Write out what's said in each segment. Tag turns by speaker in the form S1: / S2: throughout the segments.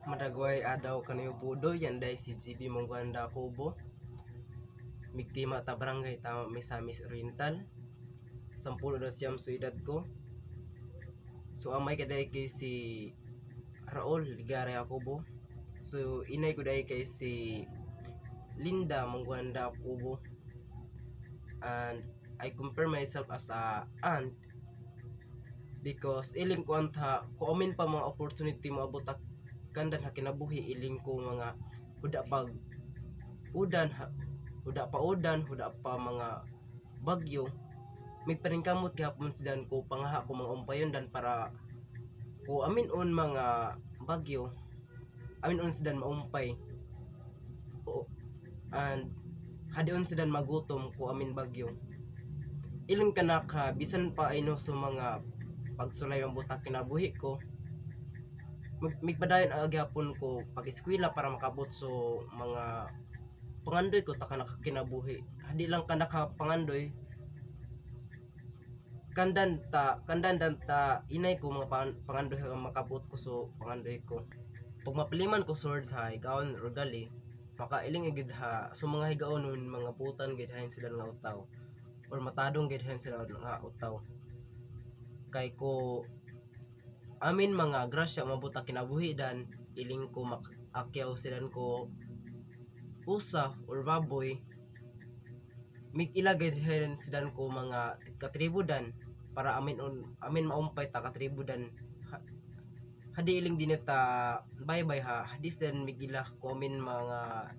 S1: Madagway adaw kaniyo pudo yan day si GB Mongganda Kubo. Miktima ta barangay ta Misamis Oriental. 10 sa edad ko. So amay kaday kay si Raul Ligare Kubo. So inay ko day kay si Linda Mongganda Kubo. And I compare myself as a aunt because iling ko anta ko amin pa mga opportunity maabot kandan ha kinabuhi iling ko mga huda pag udan huda pa udan huda pa mga bagyo may paningkamot gihapon sidan ko pangaha ko mga umpayon dan para ko amin on mga bagyo amin on sidan maumpay and hadion sidan magutom ko amin bagyo ilang kanaka bisan pa ayno sa mga pagsulay ang butak kinabuhi ko migpadayon agyapon ko pag-eskwela para makabot so mga pangandoy ko ta nakakinabuhi hadi lang ka nakapangandoy kandan dan ta inay ko mga pangandoy makabot ko so pangandoy ko pag mapiliman ko swords ha ikaon rogali makailing igid ha so mga higaonon mga putan gid hain sila nga utaw or matadong gid hain sila nga utaw kay ko amin mga grasya mabuta kinabuhi dan iling ko akyaw silan ko usa or baboy mig ilagay din sidan ko mga katribo dan para amin maumpay ta katribo dan hadi iling dineta bye ha hadis dan migila ko amin mga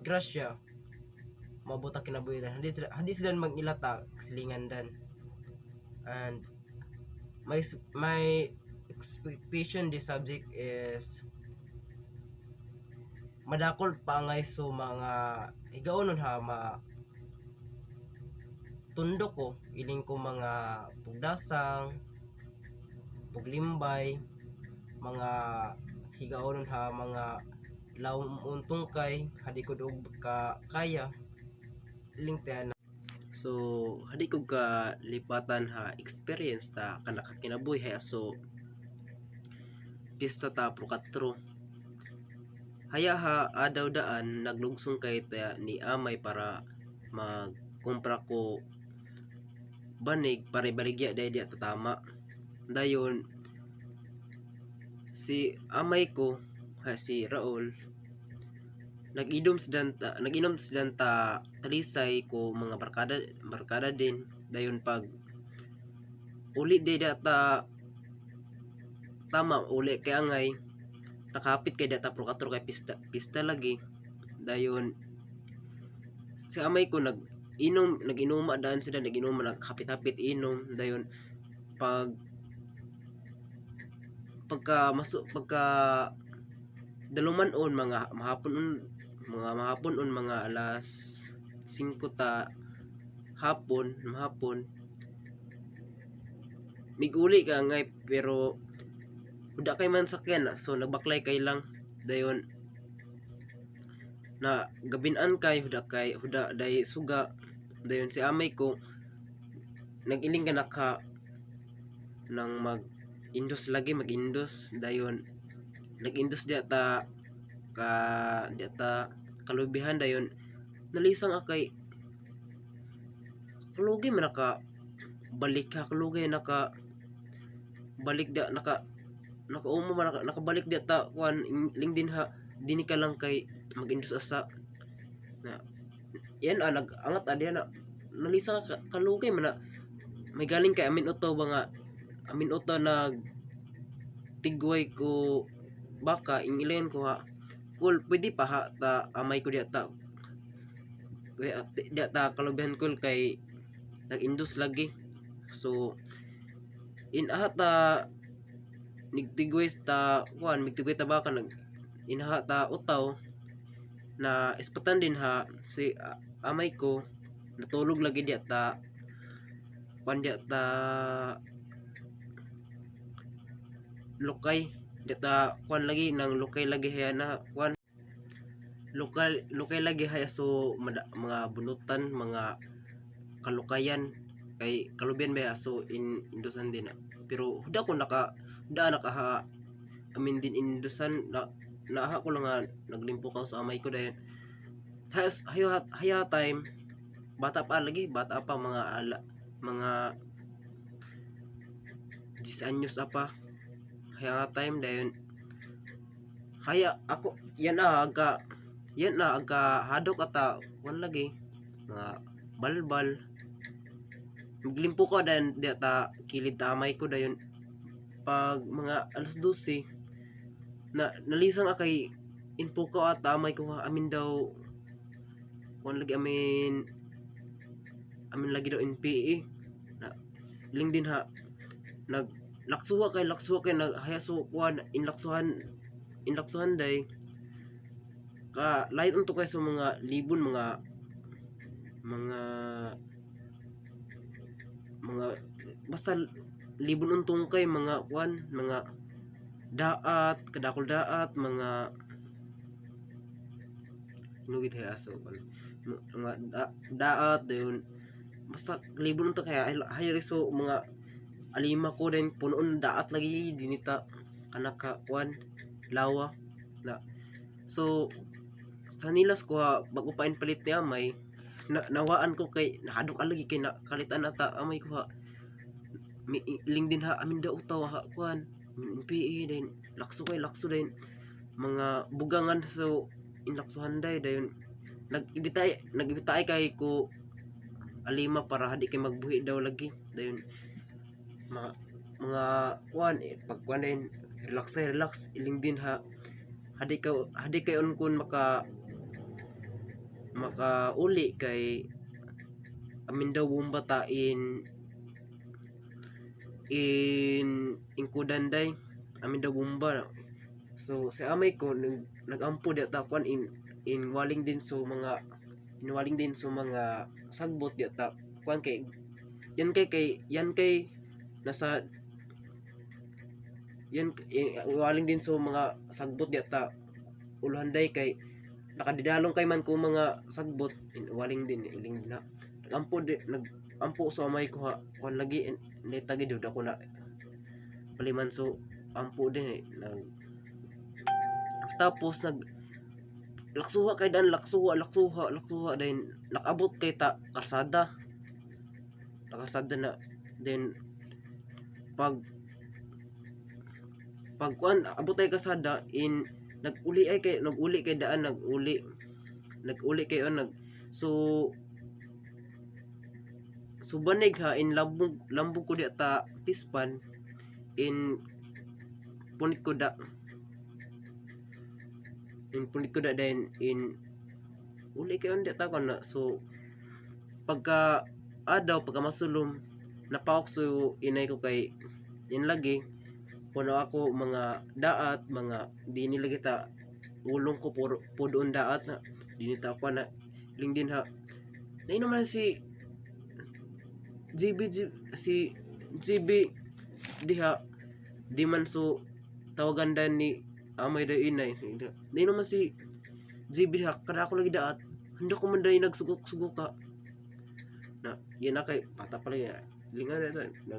S1: grasya mabuta kinabuhi dan hadis dan magilata silingan dan and my expectation this subject is madakol pangay so mga higaonon ha tundok ko iling ko mga pugdasang puglimbay mga higaonon ha mga lawom tungkay hadi ko og kaya iling tiyan so hadi ko ka lipatan ha experience ta kanaka kinabuhi ha so pista ta pro 4 haya ha adaw daan naglugsong kay ta ni amay para magkumpra ko banig para ibaligya day di tatama dayon si amay ko ha si Raul naginom sidanta talisay ko mga barkada din dayon pag uli day data tama uli kay angay nakapit kay data pro 4 kay pista lagi dayon si amay ko naginuma daan sila naginuma nagkapit-hapit inom dayon pagka daluman on mga mahapon on mga alas 5 ta hapon miguli ka ngay pero huda kay man sakyan so nagbaklay kay lang dayon na gabinan kay huda day suga dayon si amay ko nagiling ka naka nang mag-indos dayon nag-indos diata kalubihan dayon nalisang akay kalugi man balik nakaumo man nakabalik diata kuan ling din ha dini ka lang kay mag-indos asa na yan nag-angat adi na nalisang kalugay man na may galing kay amin uto nag tigway ko baka ingilayan ko ha cool pwede pa ha ta amay ko diata kalubihan ko kay nag-indos lagi so inahata migtigway ta baka inahata utaw na ispatan din ha si amay ko natulog lagi diata lukay data kwan lagi nang lukay lagi haya na kwan lukay lagi haya so mga bunutan mga kalukayan kay kalubian ba so indusan din na pero huda ha amin din indusan na naaha ko lang nga naglimpo ka sa amay ko dahil haya time bata pa lagi, bata pa mga 10 anyos apa haya time dahil haya ako yan na aga hadok ata wan lagi mga balbal maglimpo ko dahil di ata kilid tamay ko dayon pag mga alas 12 na nalisang akay info ko at tamay ko amin daw wan lagi amin lagi daw NPE na ling din ha nag laksuha kay naghayaso kuan inlaksuhan day ka light unto kay sa mga libon mga basta libon untong kay mga kuan mga daat kadakol daat mga inugit hay aso mga daat dayon basta libon untong kaya hay riso mga alima ko din punon daat lagi dinita kanaka kuan lawa na so sa nilas ko bago pa palit niya may nawaan ko kay nakaduk lagi kay nakalitan ata amay ko ha ling din ha amin daw utaw ha kuan PE din lakso din mga bugangan so inlaksuhan day dayon nagibitay kay ko alima para hadi kay magbuhi daw lagi dayon mga kuan pag kuan din relax iling din ha hadi kay on kun maka uli kay amin daw bumbata in kudan day amin daw bumba so si amay ko nagampo di ata kuan in waling din so mga sagbot di ata kuan kay yan kay nasa yan waling din so mga sagbot di ata uluhanday kay nakadidalong kay man ko mga sagbot waling din iling na nagampo so amay ko ha kuan lagi netagi dud ako na paliman so ampo din tapos laksuha kay dan laksuha then nakabot kay ta kalsada na then pag kuan abot ay kasada naguli kay daan naguli kay so banig ha in lambog ko di ata pispan in punit ko da din in uli kay di ata ko na so pagka masulom napawak so inay ko kay in lagi puno ako mga daat mga di nila kita ulong ko po doon daat na dinita ko na ling din ha na naman si GB diha di man so tawagan dan ni amay da inay di naman si GB diha kada ako lagi daat hindi ko man dahil nagsugok ka na yan na kay pata pala yan linga na ito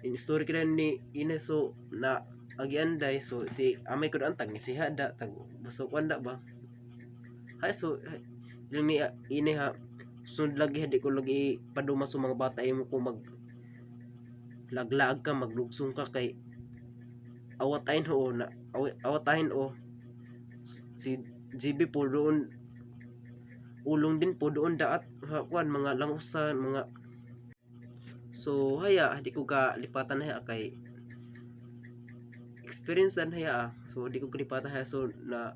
S1: in story ka ni ina so na agianday so si amay ko daan tag ni si hada tag busok wanda ba hay so yung ni ina ha sunod lagi hadi ko lagi paduma sa mga bata imo ko mag laglag ka maglugsong ka kay awatahin o si GB po doon ulong din po doon daat kuan mga langusan mga so haya di ko ka lipatan haya kay experience dan haya so di ko kalipatan haya so na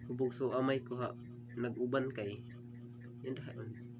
S1: hubog so amay ko ha naguban kay yan dahan